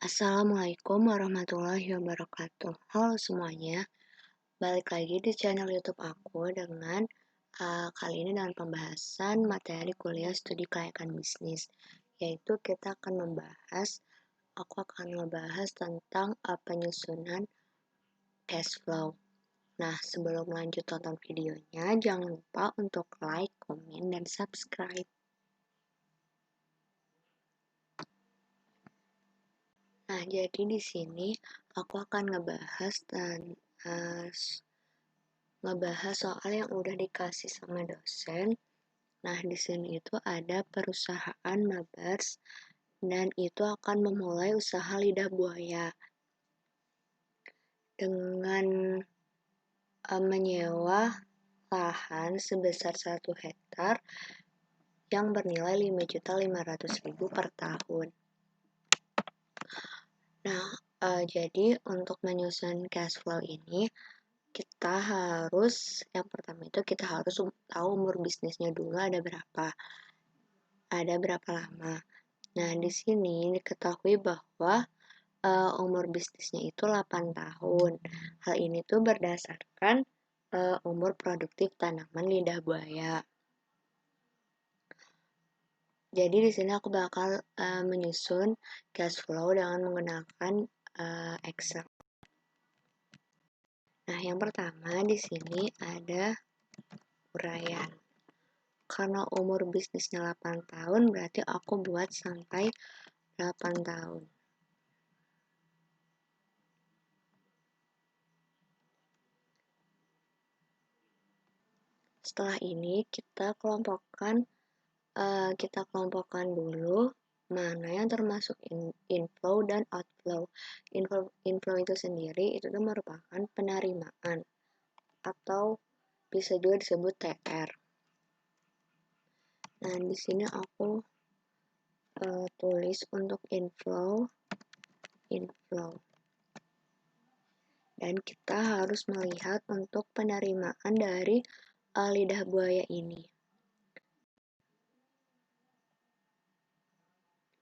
Assalamualaikum warahmatullahi wabarakatuh. Halo semuanya, balik lagi di channel YouTube aku dengan kali ini dengan pembahasan materi kuliah studi kelayakan bisnis, yaitu aku akan membahas tentang penyusunan cash flow. Nah, sebelum lanjut tonton videonya, jangan lupa untuk like, komen, dan subscribe. Nah, jadi di sini aku akan ngebahas soal yang udah dikasih sama dosen. Nah, di sini itu ada perusahaan Mabars dan itu akan memulai usaha lidah buaya dengan menyewa lahan sebesar 1 hektar yang bernilai 5.500.000 per tahun. Nah, jadi untuk menyusun cash flow ini yang pertama itu kita harus tahu umur bisnisnya dulu ada berapa lama. Nah, di sini diketahui bahwa umur bisnisnya itu 8 tahun. Hal ini tuh berdasarkan umur produktif tanaman lidah buaya. Jadi di sini aku bakal menyusun cash flow dengan menggunakan Excel. Nah, yang pertama di sini ada uraian. Karena umur bisnisnya 8 tahun, berarti aku buat sampai 8 tahun. Setelah ini kita kelompokkan dulu mana yang termasuk inflow dan outflow. Inflow itu sendiri itu merupakan penerimaan atau bisa juga disebut TR. Nah, di sini aku tulis untuk inflow. Dan kita harus melihat untuk penerimaan dari lidah buaya ini.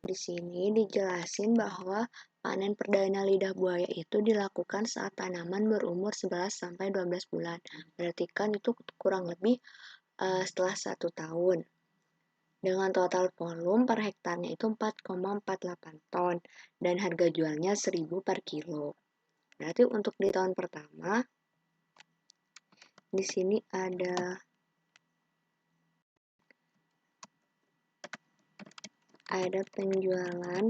Di sini dijelasin bahwa panen perdana lidah buaya itu dilakukan saat tanaman berumur 11-12 bulan. Berarti kan itu kurang lebih setelah 1 tahun. Dengan total volume per hektarnya itu 4,48 ton dan harga jualnya 1.000 per kilo. Berarti untuk di tahun pertama di sini ada penjualan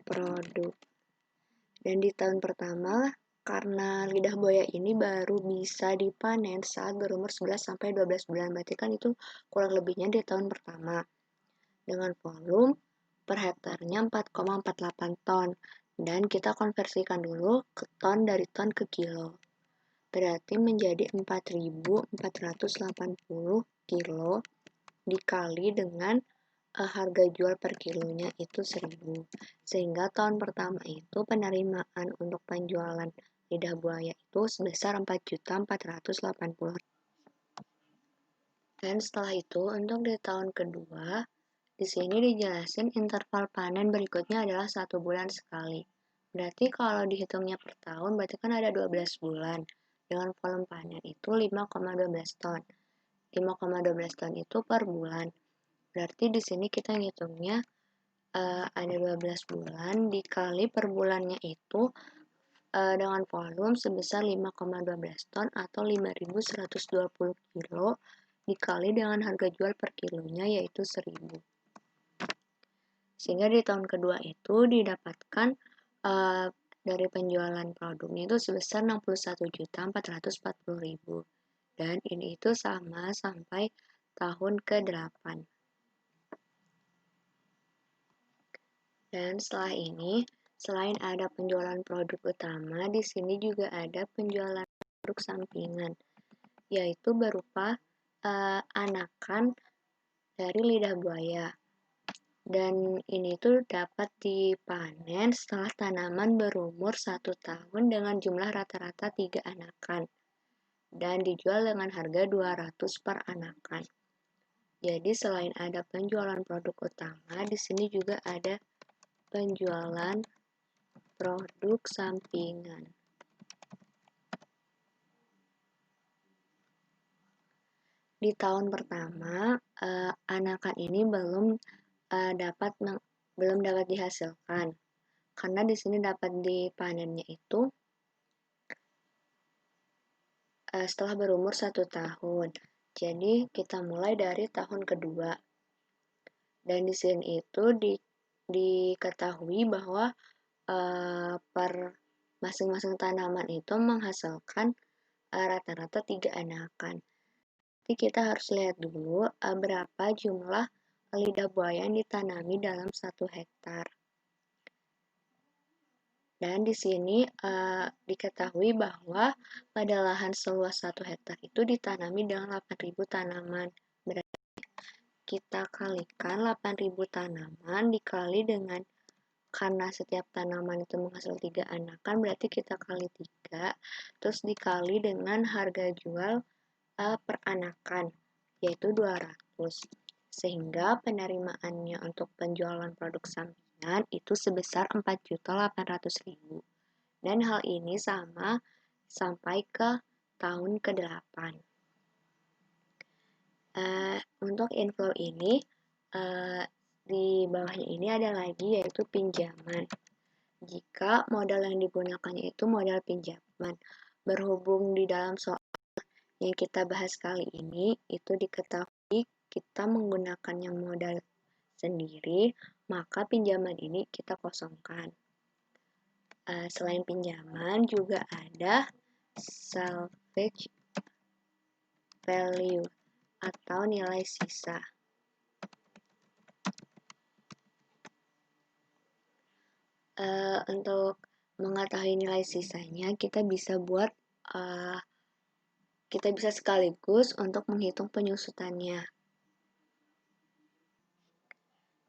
produk. Dan di tahun pertama, karena lidah buaya ini baru bisa dipanen saat berumur 11-12 bulan. Berarti kan itu kurang lebihnya di tahun pertama. Dengan volume per hektarnya 4,48 ton. Dan kita konversikan dulu ke ton dari ton ke kilo. Berarti menjadi 4.480 kilo dikali dengan harga jual per kilonya itu 1.000. Sehingga tahun pertama itu penerimaan untuk penjualan lidah buaya itu sebesar 4.480. Dan setelah itu untuk di tahun kedua, di sini dijelasin interval panen berikutnya adalah 1 bulan sekali. Berarti kalau dihitungnya per tahun berarti kan ada 12 bulan. Dengan volume panen itu 5,12 ton. 5,12 ton itu per bulan. Berarti di sini kita ngitungnya ada 12 bulan dikali per bulannya itu dengan volume sebesar 5,12 ton atau 5.120 kilo dikali dengan harga jual per kilonya yaitu 1.000. Sehingga di tahun kedua itu didapatkan dari penjualan produknya itu sebesar 61.440.000. Dan ini itu sama sampai tahun ke-8. Dan setelah ini, selain ada penjualan produk utama, di sini juga ada penjualan produk sampingan, yaitu berupa anakan dari lidah buaya. Dan ini tuh dapat dipanen setelah tanaman berumur 1 tahun dengan jumlah rata-rata 3 anakan. Dan dijual dengan harga 200 per anakan. Jadi selain ada penjualan produk utama, di sini juga ada penjualan produk sampingan. Di tahun pertama, anakan ini belum dapat dihasilkan, karena di sini dapat dipanennya itu setelah berumur 1 tahun. Jadi kita mulai dari tahun kedua. Dan di sini itu diketahui bahwa per masing-masing tanaman itu menghasilkan rata-rata 3 anakan. Jadi kita harus lihat dulu berapa jumlah lidah buaya yang ditanami dalam 1 hektar. Dan di sini diketahui bahwa pada lahan seluas 1 hektar itu ditanami dengan 8.000 tanaman. Berarti kita kalikan 8.000 tanaman dikali dengan, karena setiap tanaman itu menghasilkan 3 anakan, berarti kita kali 3, terus dikali dengan harga jual per anakan, yaitu 200. Sehingga penerimaannya untuk penjualan produk sampingan itu sebesar 4.800.000. Dan hal ini sama sampai ke tahun ke-8. Untuk inflow ini, di bawahnya ini ada lagi, yaitu pinjaman. Jika modal yang digunakannya itu modal pinjaman, berhubung di dalam soal yang kita bahas kali ini, itu diketahui kita menggunakannya modal sendiri, maka pinjaman ini kita kosongkan. Selain pinjaman, juga ada salvage value atau nilai sisa. Untuk mengetahui nilai sisanya, kita bisa sekaligus untuk menghitung penyusutannya.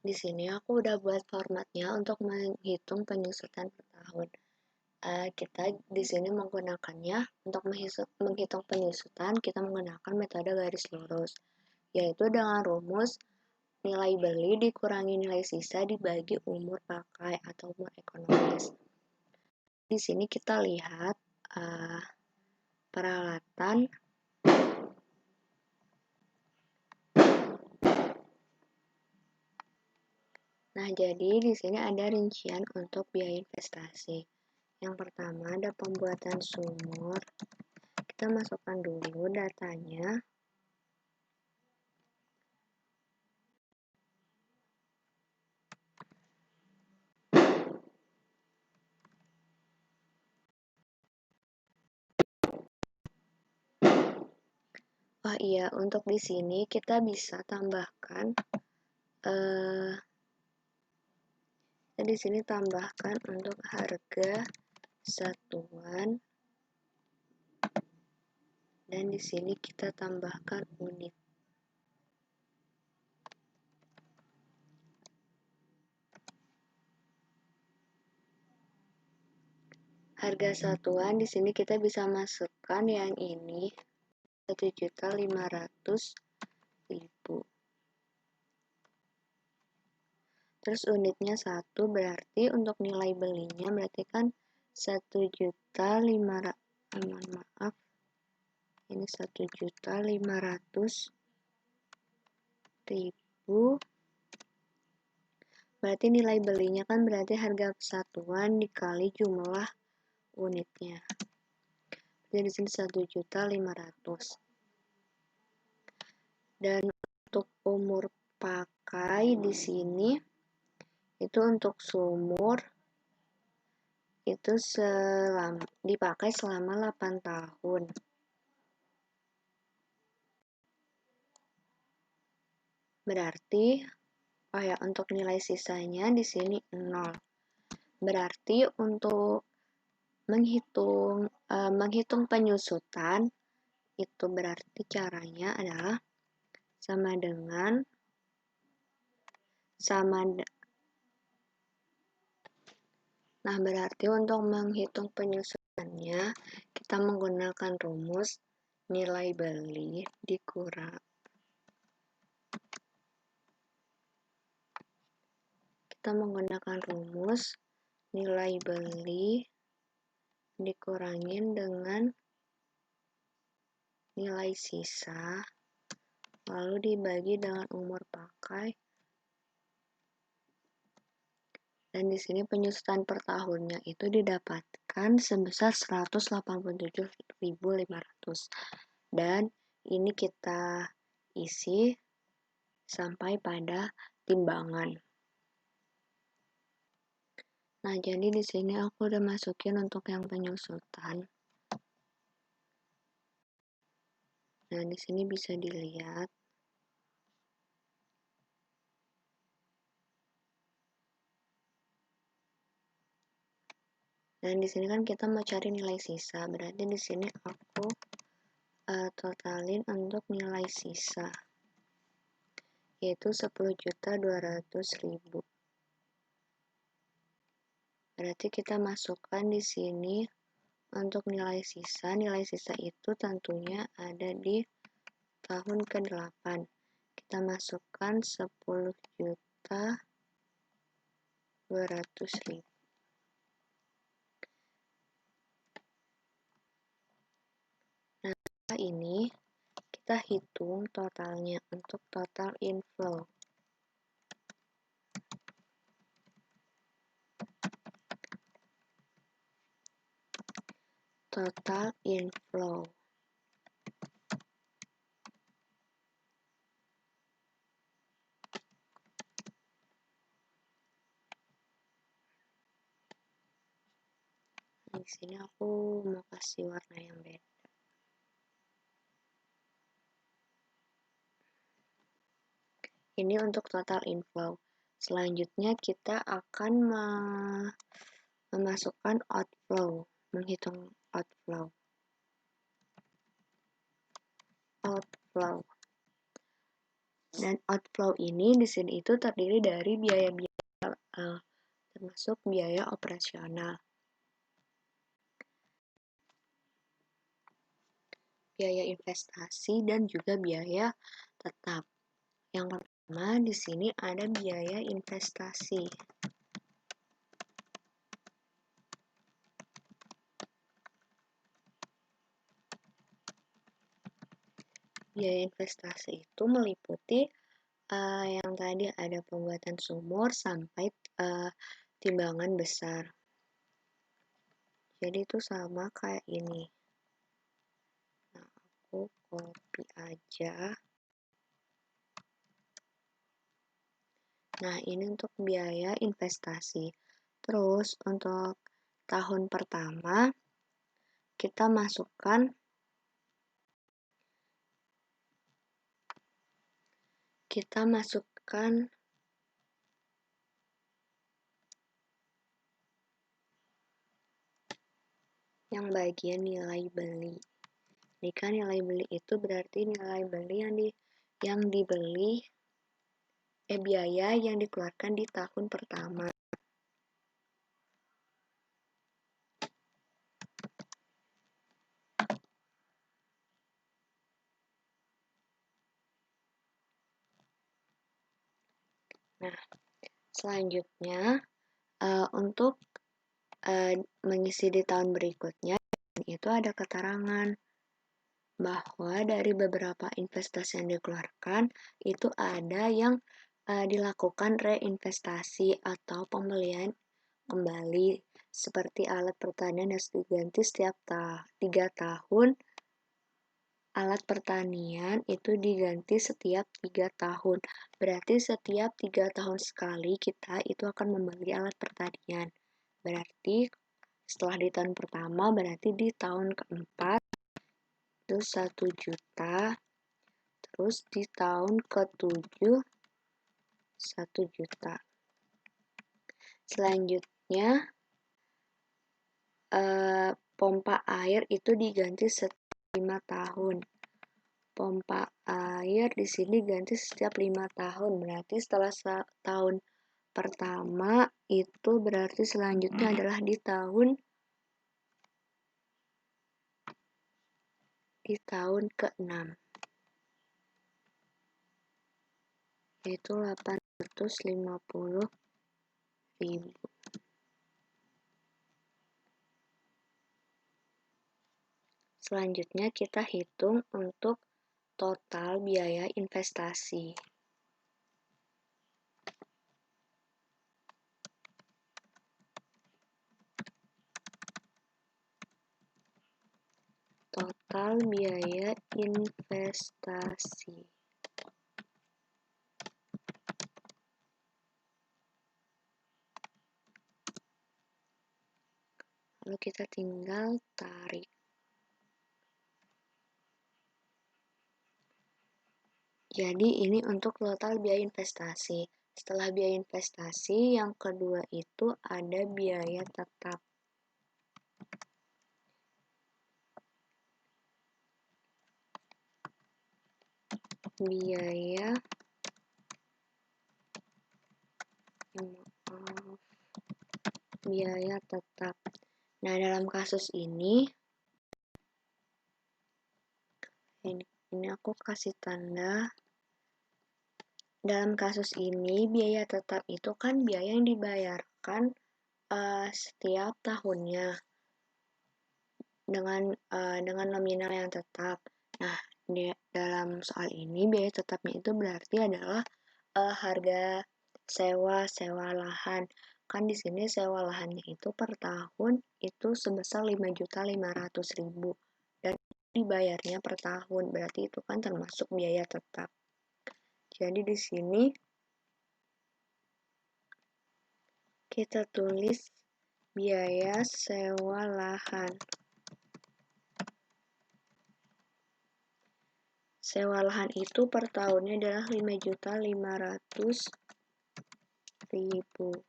Di sini aku udah buat formatnya untuk menghitung penyusutan per tahun. Kita di sini menggunakannya untuk menghitung penyusutan, kita menggunakan metode garis lurus, yaitu dengan rumus nilai beli dikurangi nilai sisa dibagi umur pakai atau umur ekonomis. Di sini kita lihat peralatan Nah, jadi di sini ada rincian untuk biaya investasi. Yang pertama ada pembuatan sumur. Kita masukkan dulu datanya. Oh iya, untuk di sini kita bisa tambahkan di sini tambahkan untuk harga satuan, dan di sini kita tambahkan unit. Harga satuan di sini kita bisa masukkan yang ini 1.500.000. Terus unitnya 1, berarti untuk nilai belinya berarti kan 1.500.000. Berarti nilai belinya kan berarti harga satuan dikali jumlah unitnya. Jadi di sini 1.500.000. Dan untuk umur pakai di sini itu untuk sumur itu dipakai selama 8 tahun. Berarti untuk nilai sisanya di sini 0. Berarti untuk menghitung penyusutan itu berarti caranya adalah Nah, berarti untuk menghitung penyusutannya kita menggunakan rumus nilai beli nilai beli dikurangin dengan nilai sisa, lalu dibagi dengan umur pakai, dan di sini penyusutan per tahunnya itu didapatkan sebesar 187.500. Dan ini kita isi sampai pada timbangan. Nah, jadi di sini aku udah masukin untuk yang penyusutan. Nah, di sini bisa dilihat. Dan di sini kan kita mau cari nilai sisa, berarti di sini aku totalin untuk nilai sisa, yaitu 10.200.000. Berarti kita masukkan di sini untuk nilai sisa. Nilai sisa itu tentunya ada di tahun ke-8. Kita masukkan 10.200.000. Nah, ini kita hitung totalnya untuk total inflow. Total inflow. Di sini aku mau kasih warna yang beda. Ini untuk total inflow. Selanjutnya kita akan memasukkan outflow, menghitung outflow. Dan outflow ini di sini itu terdiri dari biaya-biaya termasuk biaya operasional, biaya investasi, dan juga biaya tetap. Yang pertama di sini ada biaya investasi. Biaya investasi itu meliputi yang tadi ada pembuatan sumur sampai timbangan besar. Jadi itu sama kayak ini. Nah, aku copy aja. Nah, ini untuk biaya investasi. Terus untuk tahun pertama kita masukkan yang bagian nilai beli. Ini kan nilai beli itu berarti nilai beli yang dibeli biaya yang dikeluarkan di tahun pertama. Nah, selanjutnya untuk mengisi di tahun berikutnya itu ada keterangan bahwa dari beberapa investasi yang dikeluarkan itu ada yang dilakukan reinvestasi atau pembelian kembali, seperti alat pertanian harus diganti setiap 3 tahun. Alat pertanian itu diganti setiap 3 tahun. Berarti setiap 3 tahun sekali kita itu akan membeli alat pertanian. Berarti setelah di tahun pertama, berarti di tahun keempat itu 1 juta. Terus di tahun ke-7 1 juta. Selanjutnya pompa air itu diganti setiap 5 tahun. Pompa air di sini ganti setiap 5 tahun. Berarti setelah tahun pertama itu berarti selanjutnya adalah di tahun ke-6. Yaitu 850.000. Selanjutnya kita hitung untuk total biaya investasi. Total biaya investasi. Lalu kita tinggal tarik. Jadi ini untuk total biaya investasi. Setelah biaya investasi, yang kedua itu ada biaya tetap. Biaya tetap. Nah, dalam kasus ini aku kasih tanda. Dalam kasus ini, biaya tetap itu kan biaya yang dibayarkan setiap tahunnya dengan nominal yang tetap. Nah, dalam soal ini biaya tetapnya itu berarti adalah harga sewa lahan. Kan di sini sewa lahannya itu per tahun itu sebesar 5.500.000 dan dibayarnya per tahun. Berarti itu kan termasuk biaya tetap. Jadi di sini kita tulis biaya sewa lahan. Sewa lahan itu per tahunnya adalah 5.500.000.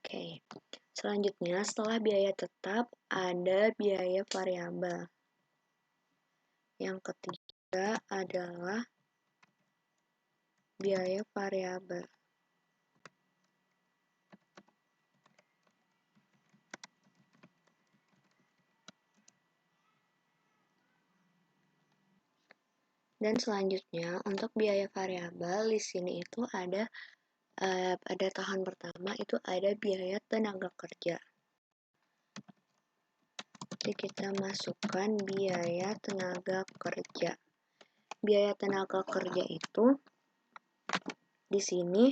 Oke. Selanjutnya, setelah biaya tetap, ada biaya variabel. Yang ketiga adalah biaya variabel. Dan selanjutnya, untuk biaya variabel di sini itu ada pada tahun pertama itu ada biaya tenaga kerja. Jadi kita masukkan biaya tenaga kerja. Biaya tenaga kerja itu di sini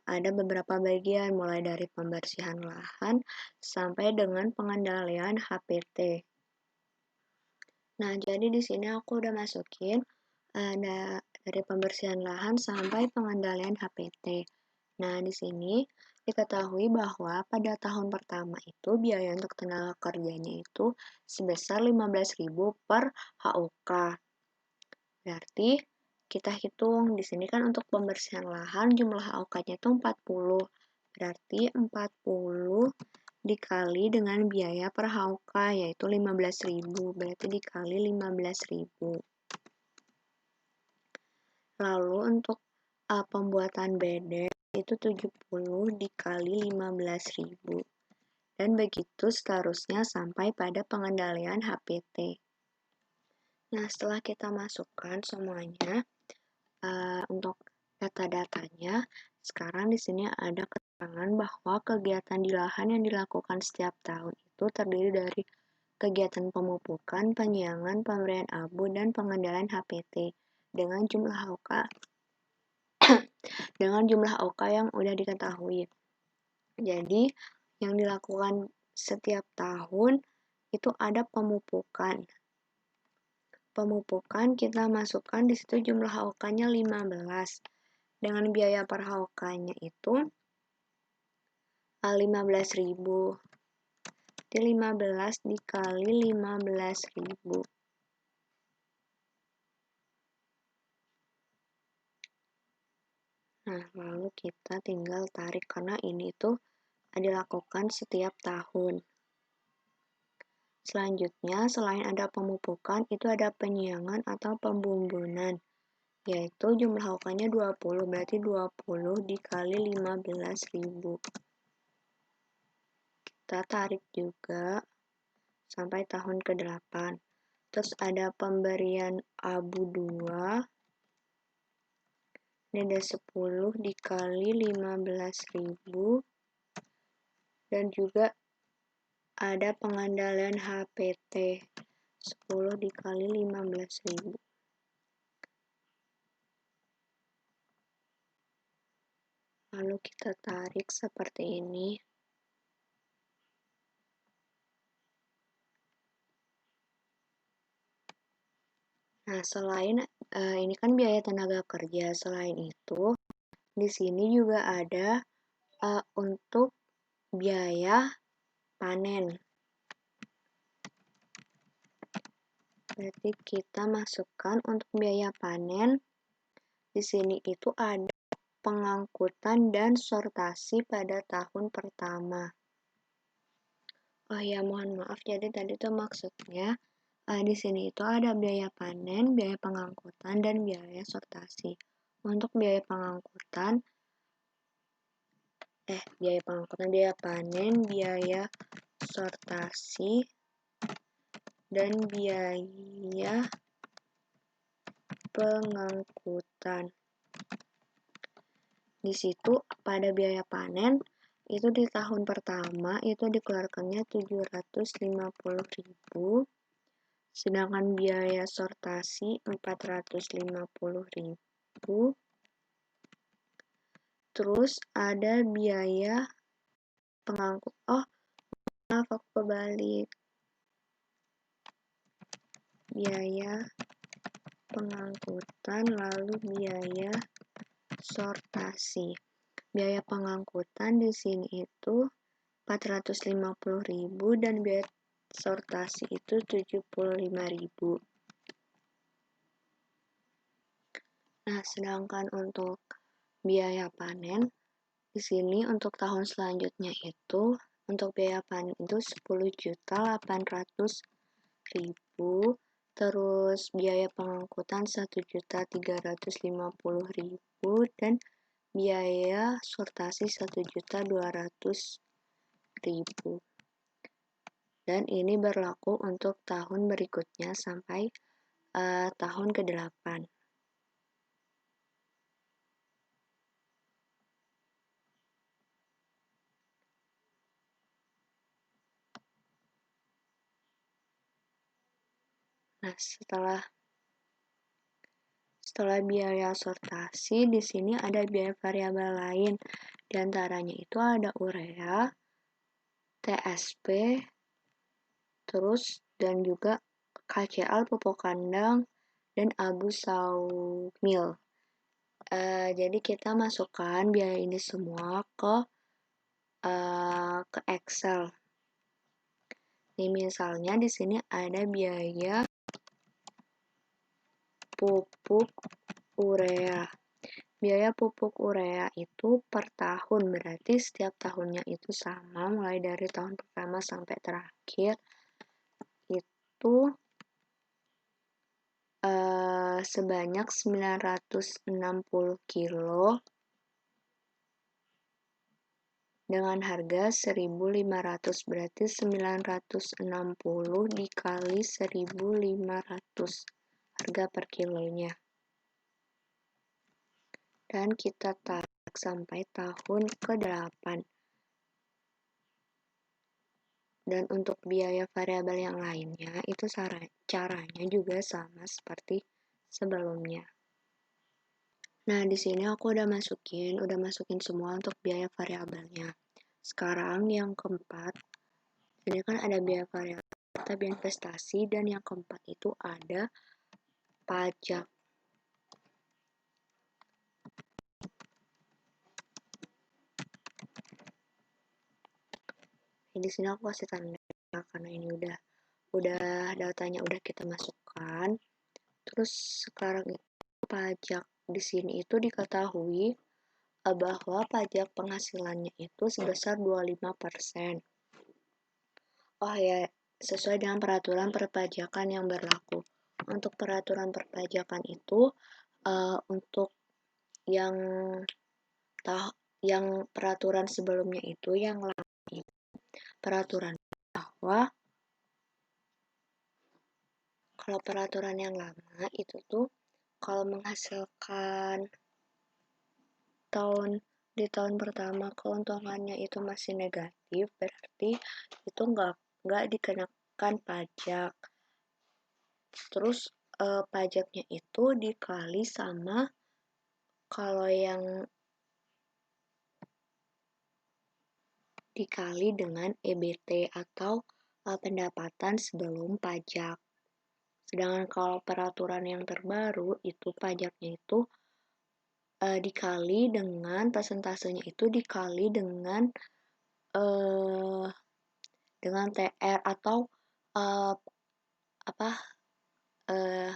ada beberapa bagian, mulai dari pembersihan lahan sampai dengan pengendalian HPT. Nah, jadi di sini aku udah masukin dari pembersihan lahan sampai pengendalian HPT. Nah, di sini diketahui bahwa pada tahun pertama itu biaya untuk tenaga kerjanya itu sebesar 15.000 per HUK. Berarti kita hitung di sini kan untuk pembersihan lahan jumlah HUK-nya itu 40. Berarti 40 dikali dengan biaya per HUK yaitu 15.000. Berarti dikali 15.000. Lalu untuk pembuatan bedeng itu 70 dikali 15.000. Dan begitu seterusnya sampai pada pengendalian HPT. Nah, setelah kita masukkan semuanya untuk data-datanya, sekarang di sini ada keterangan bahwa kegiatan di lahan yang dilakukan setiap tahun itu terdiri dari kegiatan pemupukan, penyiangan, pemberian abu, dan pengendalian HPT dengan jumlah OK yang udah diketahui. Jadi, yang dilakukan setiap tahun itu ada pemupukan. Pemupukan kita masukkan di situ jumlah HOK-nya 15. Dengan biaya per HOK-nya itu 15.000. Jadi 15 dikali 15.000. Nah, lalu kita tinggal tarik karena ini tuh dilakukan setiap tahun. Selanjutnya, selain ada pemupukan, itu ada penyiangan atau pembumbunan, yaitu jumlah HOK-nya 20, berarti 20 dikali 15.000. Kita tarik juga sampai tahun ke-8. Terus ada pemberian abu 2. Ini ada 10 dikali 15.000. Dan juga ada pengandalian HPT 10 dikali 15.000. Lalu kita tarik seperti ini. Nah, selain ini kan biaya tenaga kerja, selain itu di sini juga ada untuk biaya panen. Berarti kita masukkan untuk biaya panen. Di sini itu ada pengangkutan dan sortasi pada tahun pertama. Oh ya, mohon maaf. Jadi tadi tuh maksudnya di sini itu ada biaya panen, biaya pengangkutan, dan biaya sortasi. Untuk biaya pengangkutan, biaya panen, biaya sortasi, dan biaya pengangkutan. Di situ pada biaya panen itu di tahun pertama itu dikeluarkannya 750.000, sedangkan biaya sortasi 450.000. Terus ada biaya pengangkut. Oh, maaf aku kebalik. Biaya pengangkutan lalu biaya sortasi. Biaya pengangkutan di sini itu 450.000 dan biaya sortasi itu 75.000. Nah, sedangkan untuk biaya panen di sini untuk tahun selanjutnya itu untuk biaya panen itu 10.800.000, terus biaya pengangkutan 1.350.000 dan biaya sortasi 1.200.000. Dan ini berlaku untuk tahun berikutnya sampai tahun ke-8. Nah, setelah biaya sortasi, di sini ada biaya variabel lain. Di antaranya itu ada urea, TSP, terus dan juga KCl, pupuk kandang, dan abu saumil. Jadi kita masukkan biaya ini semua ke Excel. Nih misalnya di sini ada biaya pupuk urea. Biaya pupuk urea itu per tahun, berarti setiap tahunnya itu sama, mulai dari tahun pertama sampai terakhir itu sebanyak 960 kilo dengan harga 1.500, berarti 960 dikali 1.500 harga per kilonya. Dan kita tarik sampai tahun ke-8. Dan untuk biaya variabel yang lainnya, itu caranya juga sama seperti sebelumnya. Nah, di sini aku udah masukin semua untuk biaya variabelnya. Sekarang yang keempat, ini kan ada biaya variabel, biaya investasi, dan yang keempat itu ada pajak. Di sini aku kasih tanda karena ini udah datanya udah kita masukkan. Terus sekarang itu pajak di sini itu diketahui bahwa pajak penghasilannya itu sebesar 25%. Oh ya, sesuai dengan peraturan perpajakan yang berlaku. Untuk peraturan perpajakan itu untuk yang peraturan sebelumnya itu yang lain peraturan bahwa Kalau peraturan yang lama itu tuh kalau menghasilkan di tahun pertama keuntungannya itu masih negatif, berarti itu nggak dikenakan pajak. Terus pajaknya itu dikali sama kalau yang dikali dengan EBT atau pendapatan sebelum pajak. Sedangkan kalau peraturan yang terbaru itu pajaknya itu dikali dengan persentasenya itu dikali eh, dengan TR atau eh, apa eh,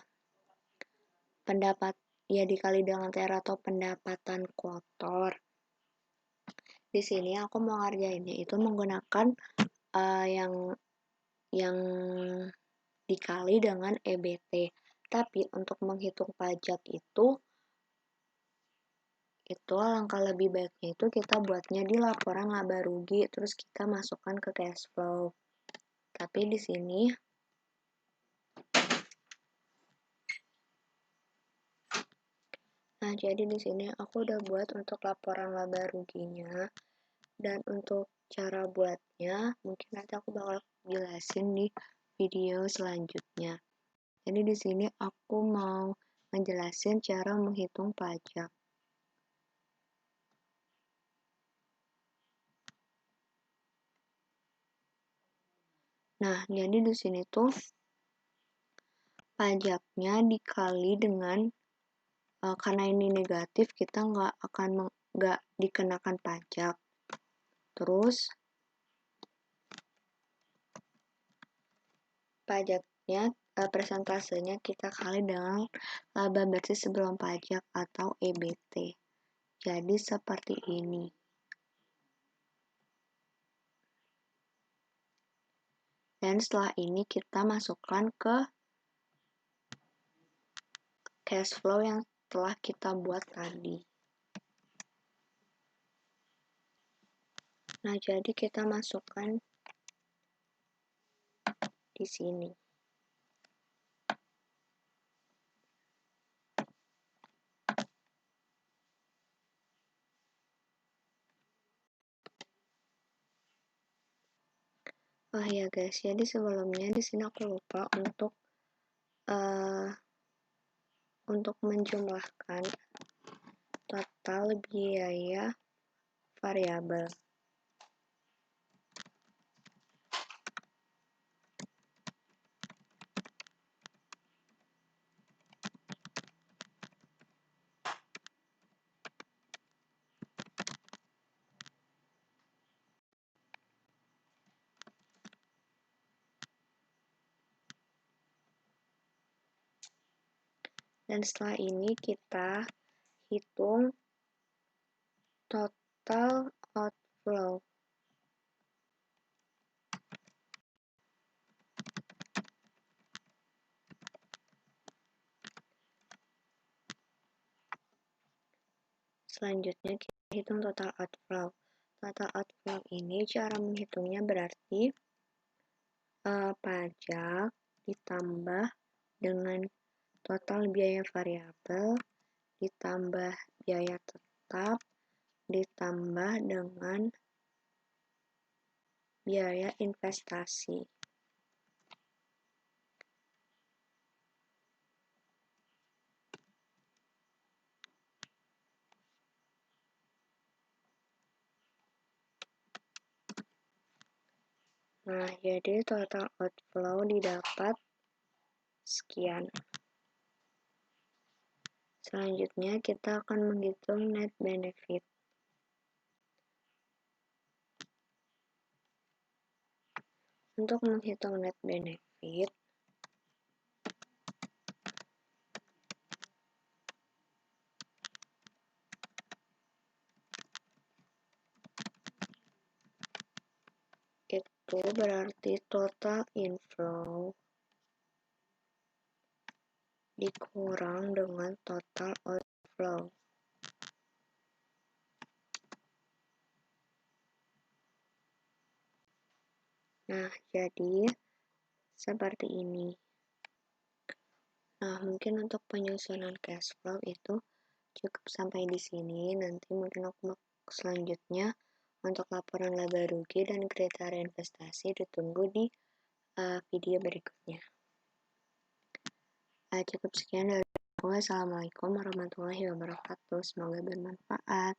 pendapat ya dikali dengan TR atau pendapatan kotor. Di sini aku mau ngerjainnya itu menggunakan yang dikali dengan EBT. Tapi untuk menghitung pajak itu langkah lebih baiknya itu kita buatnya di laporan laba rugi terus kita masukkan ke cash flow. Tapi di sini nah jadi di sini aku udah buat untuk laporan laba ruginya dan untuk cara buatnya mungkin nanti aku bakal jelasin di video selanjutnya. Jadi di sini aku mau menjelasin cara menghitung pajak. Nah, jadi di sini tuh pajaknya dikali dengan karena ini negatif kita nggak dikenakan pajak. Terus pajaknya persentasenya kita kali dengan laba bersih sebelum pajak atau EBT. Jadi seperti ini. Dan setelah ini kita masukkan ke cash flow yang telah kita buat tadi. Nah, jadi kita masukkan di sini. Oh ya guys, jadi sebelumnya di sini aku lupa untuk menjumlahkan total biaya variabel. Dan setelah ini kita hitung total outflow. Selanjutnya kita hitung total outflow. Total outflow ini cara menghitungnya berarti pajak ditambah dengan total biaya variabel ditambah biaya tetap ditambah dengan biaya investasi. Nah, jadi total outflow didapat sekian. Selanjutnya kita akan menghitung net benefit. Untuk menghitung net benefit, itu berarti total inflow dikurang dengan total outflow. Nah, jadi seperti ini. Nah, mungkin untuk penyusunan cash flow itu cukup sampai di sini. Nanti mungkin aku selanjutnya untuk laporan laba rugi dan kriteria investasi ditunggu di video berikutnya. Cukup sekian dari aku. Wassalamualaikum warahmatullahi wabarakatuh. Semoga bermanfaat.